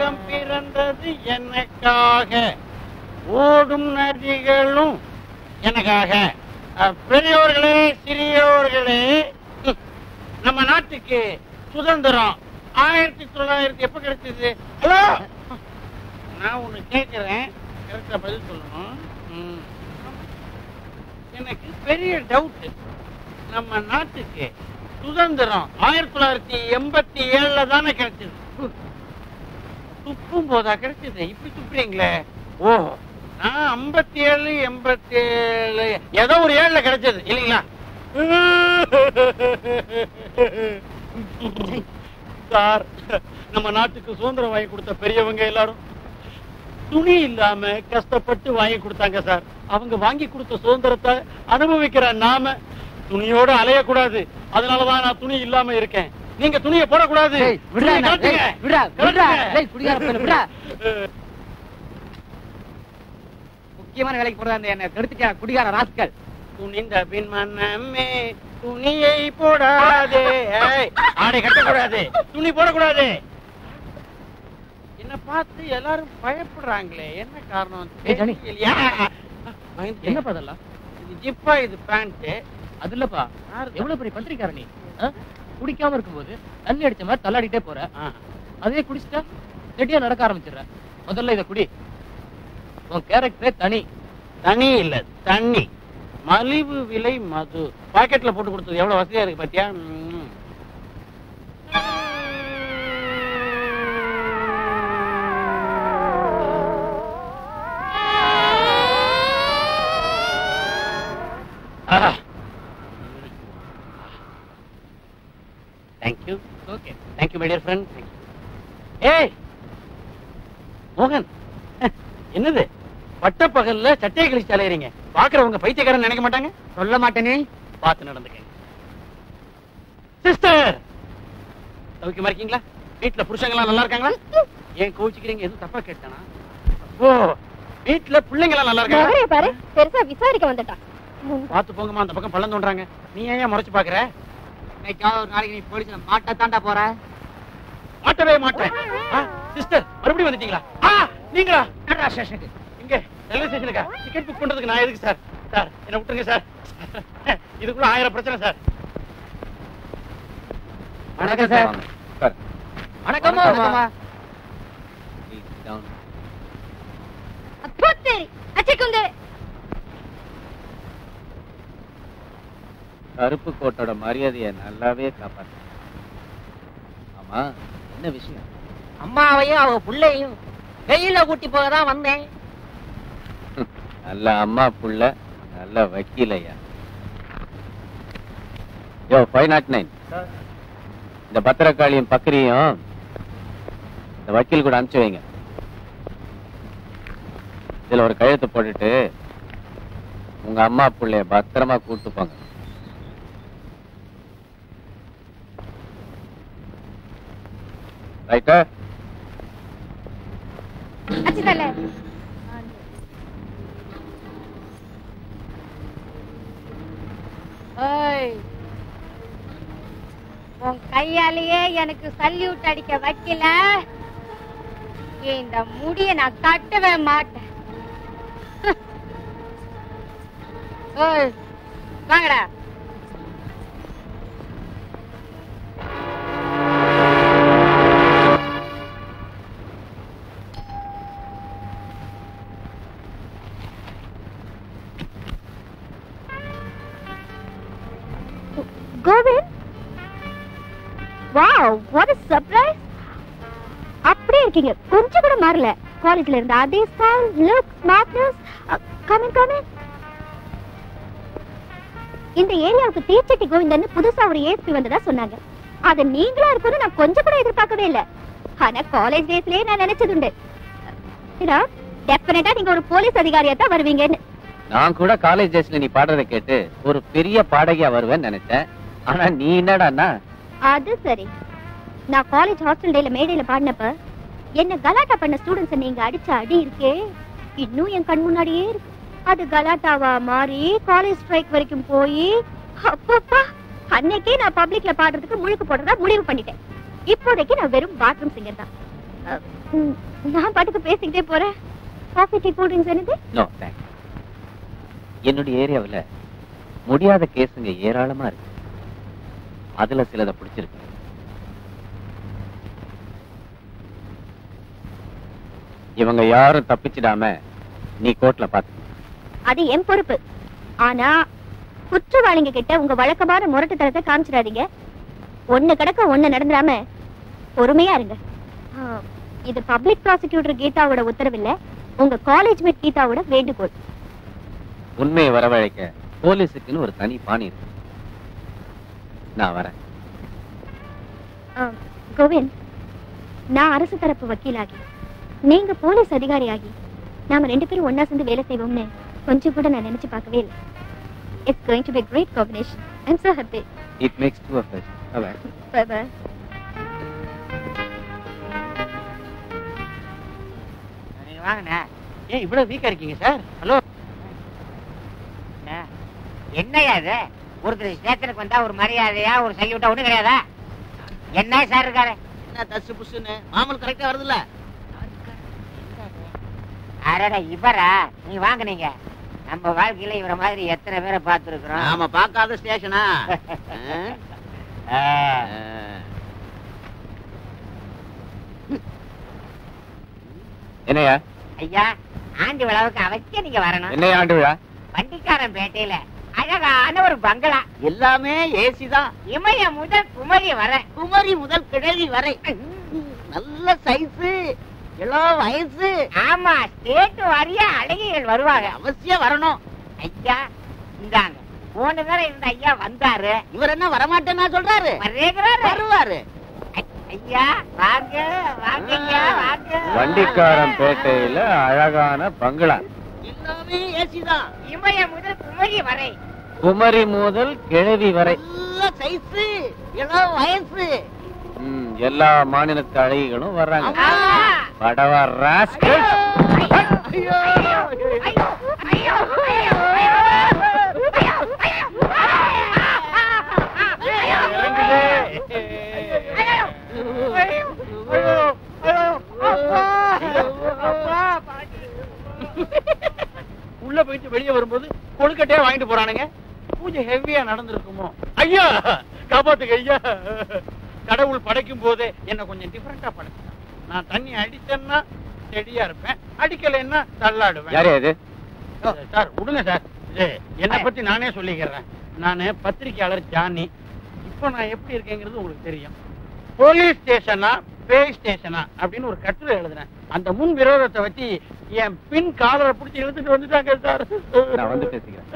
உலகம் பிறந்தது எனக்காக, ஓடும் நதிகளும் எனக்காக. பெரியோர்களே, சிறியோர்களே, நம்ம நாட்டுக்கு சுதந்திரம் 1900 எப்ப கிடைச்சது? ஹலோ, நான் ஒண்ணு கேட்கிறேன், கரெக்டா பதில் சொல்லணும். எனக்கு பெரிய டவுட். நம்ம நாட்டுக்கு சுதந்திரம் 1987 தானே கிடைச்சது. துப்பும் போதா கிடைச்சது? இப்படி துப்புறீங்களே. ஓ, நான் 57 87 ஏதோ ஒரு 7ல கிடைச்சது இல்லைங்களா? சார், நம்ம நாட்டுக்கு சுதந்திரம் வாங்கி கொடுத்த பெரியவங்க எல்லாரும் துணி இல்லாம கஷ்டப்பட்டு வாங்கி கொடுத்தாங்க சார். அவங்க வாங்கி கொடுத்த சுதந்திரத்தை அனுபவிக்கிற நாம துணியோட அலையக்கூடாது. அதனாலதான் நான் துணி இல்லாம இருக்கேன். நீங்க துணியை போடக்கூடாது. முக்கியமான வேலைக்கு போறதா என்ன கெடுத்துட்டா குடிகார ராஸ்கல். துணிந்த பின் மனமே துணியை போடாதே. ஆடை கட்டக்கூடாது, துணி போடக்கூடாது. என்ன பார்த்து எல்லாரும் பயப்படுறாங்களே, என்ன காரணம்? என்ன பதெல்லாம்? இது ஜிப்பா, இது பேண்ட். அது இல்லப்பா, எவ்வளவு பெரிய பத்திரிக்கார நீ. குடிக்காம இருக்கும்போது தண்ணி அடிச்ச மாதிரி தள்ளாடிட்டே போற, அதே குடிச்சிட்டா ரெடியா நடக்க ஆரம்பிச்சிடுற. முதல்ல இத குடி. உன் கேரக்டரே தனி. தனி இல்ல, தண்ணி. மலிவு விலை மது பாக்கெட்ல போட்டு கொடுத்தது எவ்வளவு வசதியா இருக்கு பாத்தியா? Thank you. Okay. Thank you, my dear friend. Thank you. Hey, மோகன், என்னது பட்ட பகல்ல சட்டையை கழிச்சு அலையறீங்க? பாக்குறவங்க பைத்தியக்காரன் நினைக்க மாட்டாங்க? சொல்ல மாட்டேனே. பார்த்து நடந்துக்க. சிஸ்டர், சௌக்கியமா இருக்கீங்களா? வீட்டுல புருஷங்க எல்லாம் நல்லா இருக்காங்களா? ஏன் கோவிச்சுக்கிறீங்க? எதுவும் தப்பா கேட்டானா? ஓ, வீட்டுல பிள்ளைங்க எல்லாம் நல்லா இருக்காங்க. பாரு, பெருசா விசாரிக்க வந்துட்டான். பாத்து போங்கம்மா, அந்த பக்கம் பள்ளம் தோன்றாங்க. நீ ஏன் முறைச்சு பாக்குற? ஒரு நாளைக்கு நீ போலீஸ்ல மாட்ட தாண்டா போற. மாட்டவே மாட்டேன். சிஸ்டர், மறுபடியும் வந்துட்டீங்களா? நீங்களா? ஸ்டேஷனுக்கு. இங்க ரயில்வே ஸ்டேஷனுக்கா? டிக்கெட் புக் பண்றதுக்கு நான் எதுக்கு சார்? சார், என்ன விட்டுருங்க சார். இதுக்குள்ள 1000 பிரச்சனை சார். வணக்கம் சார். வணக்கம்மா. கருப்பு கோட்டோட மரியாதையை நல்லாவே காப்பாற்ற. ஆமா, என்ன விஷயம்? அம்மாவையும் அவ புள்ளையும் வெயில கூட்டி போகதான் வந்தேன். நல்ல அம்மா புள்ள, நல்ல வக்கீலையா. யோ 509, இந்த பத்திரக்காளியும் பக்கரியும் இந்த வக்கீல் கூட அனுப்பிச்சு வைங்க. இதுல ஒரு கையெழுத்து போட்டுட்டு உங்க அம்மா புள்ளைய பத்திரமா கூட்டு போங்க. ரைட்டா? உன் கையாலேயே எனக்கு சல்யூட் அடிக்க வைக்கல, இந்த முடிய நான் கட்டவே மாட்டேன். வாங்கடா. Kovind, wow, what a surprise. அப்படியே இருக்கீங்க, கொஞ்சம் கூட மாறல. காலேஜ்ல இருந்த அதே style, look, smartness. Come in. இந்த ஏரியாவுக்கு தீச்சட்டி கோவிந்தன் புதுசா ஒரு ஏஎஸ்பி வந்ததா சொன்னாங்க. அது நீங்களா இருப்பது நான் கொஞ்சம் கூட எதிர்பார்க்கவே இல்லை. ஆனா காலேஜ் டேஸ்லயே நான் நினைச்சதுண்டு, டெஃபினட்டா நீங்க ஒரு போலீஸ் அதிகாரியா தான் வருவீங்கன்னு. நான் கூட காலேஜ் டேஸ்ல நீ பாடுறதை கேட்டு ஒரு பெரிய பாடகியா வருவேன்னு நினைச்சேன். ஆனா நீ என்னடான்னா? அது சரி, நான் காலேஜ் ஹாஸ்டல் டேல மேடையில பாடினப்ப என்ன கலாட்டா பண்ண ஸ்டூடெண்ட்ஸ் நீங்க அடிச்ச அடி இருக்கே, இன்னும் என் கண் முன்னாடியே இருக்கு. அது கலாட்டாவா மாறி காலேஜ் ஸ்ட்ரைக் வரைக்கும் போய், அப்பப்பா, அன்னைக்கே நான் பப்ளிக்ல பாடுறதுக்கு முழுக்கு போடுறதா முடிவு பண்ணிட்டேன். இப்போதைக்கு நான் வெறும் பாத்ரூம் சிங்கர் தான். நான் பாட்டுக்கு பேசிக்கிட்டே போறேன். காஃபி டீ கூல் ட்ரிங்க்ஸ் என்னது? No thanks. என்னுடைய ஏரியாவுல முடியாத கேஸுங்க ஏராளமா இருக்கு. அதுல சிலதை பிடிச்சிருக்கு. இவங்க யாரும் தப்பிச்சிடாம நீ கோர்ட்ல பாத்து. அது என் பொறுப்பு. ஆனா குற்றவாளிங்க கிட்ட உங்க வழக்கமான முரட்டுத்தனத்தை காமிச்சிடாதீங்க. ஒண்ணு கிடக்க ஒண்ணு நடந்துடாம பொறுமையா இருங்க. இது பப்ளிக் ப்ராசிக்யூட்டர் கீதாவோட உத்தரவில்ல, உங்க காலேஜ் மேட் கீதாவோட வேண்டுகோள். உண்மையை வரவழைக்க போலீஸுக்குன்னு ஒரு தனி பாணி இருக்கு. நான் வரேன். கோவிந்த், நான் அரசு தரப்பு வக்கீலாகி நீங்க போலீஸ் அதிகாரியாகி நாம 2 பேரும் ஒன்னா சேர்ந்து வேலை செய்வோம்னு கொஞ்சம் கூட நான் நினைச்சு பார்க்கவே இல்லை. It's going to be a great combination. I'm so happy. It makes two of us. Bye-bye. Bye-bye. வாங்கண்ணா. ஏன் இவ்வளவு வீக்கா இருக்கீங்க சார்? ஹலோ, என்னையா இது? ஒருத்தர் ஸ்டேஷனுக்கு வந்தா ஒரு மரியாதையா ஒரு சல்யூட்டா ஒண்ணு கிடையாதா? என்ன சார் இருக்காரு? என்ன தச்சு புஷ்னு மாமல் கரெக்டா வருதுல்ல? அடடா இவரா? நீ வாங்க. நீங்க நம்ம வாழ்க்கையில இவர மாதிரி எத்தனை பேரை பார்த்திருக்கிறோம். நாம பார்க்காத ஸ்டேஷனா? என்னையா? ஐயா, ஆண்டு விழாவுக்கு அவசியம் நீங்க வரணும். என்னையா ஆண்டு விழா? வண்டிக்காரன் பேட்டையில அழகான ஒரு பங்களா. எல்லாமே ஏசி தான். இமய முதல் குமரி வரை, குமரி முதல் கிழவி வரை. நல்ல சைஸ், இளம் வயசு. ஆமா, ஸ்டேட் வாரியா அழகிகள் வருவாங்க. அவசியம் வரணும். ஐயா இந்தாங்க, போன தடவை இருந்த ஐயா வந்தாரு. இவர் என்ன வரமாட்டேன்னா சொல்றாரு? வருவாரு. ஐயா வாங்க வாங்க ஐயா வாங்க. வண்டிக்காரன் பேட்டையில அழகான பங்களா. எல்லாமே ஏசி தான். இமய முதல் குமரி வரை, குமரி முதல் கிழவி வரை. நல்ல சைஸ், இளம் வயசு. எல்லா மாநிலத்து அழகிகளும் வர்றாங்க. ஆமா. படவா ராஸ்கல். ஐயோ ஐயோ ஐயோ ஐயோ ஐயோ உள்ள போயிட்டு வெளியே வரும்போது கொழுக்கட்டையா வாங்கிட்டு போறானுங்க. பூஜை ஹெவியா நடந்திருக்குமோ? ஐயா காப்பாத்துங்க ஐயா. கடவுள் படைக்கும் போதே என்ன கொஞ்சம் டிஃபரெண்டா படைச்சான். நான் தண்ணி அடிச்சேன்னா செடியா இருப்பேன், அடிக்கலைன்னா தள்ளாடுவேன். யாரே அது? சார் விடுங்க சார். என்னை பத்தி நானே சொல்லிக்கிறேன். நானு பத்திரிகையாளர் ஜானி. இப்ப நான் எப்படி இருக்கேங்கிறது உங்களுக்கு தெரியும். போலீஸ் ஸ்டேஷனா பேய் ஸ்டேஷனா அப்படின்னு ஒரு கட்டுரை எழுதுனேன். அந்த முன் விரோதத்தை வச்சு என் பின் காலரை பிடிச்சி இழுத்துட்டு வந்துட்டாங்க சார். நான் வந்து பேசிக்கிறேன்.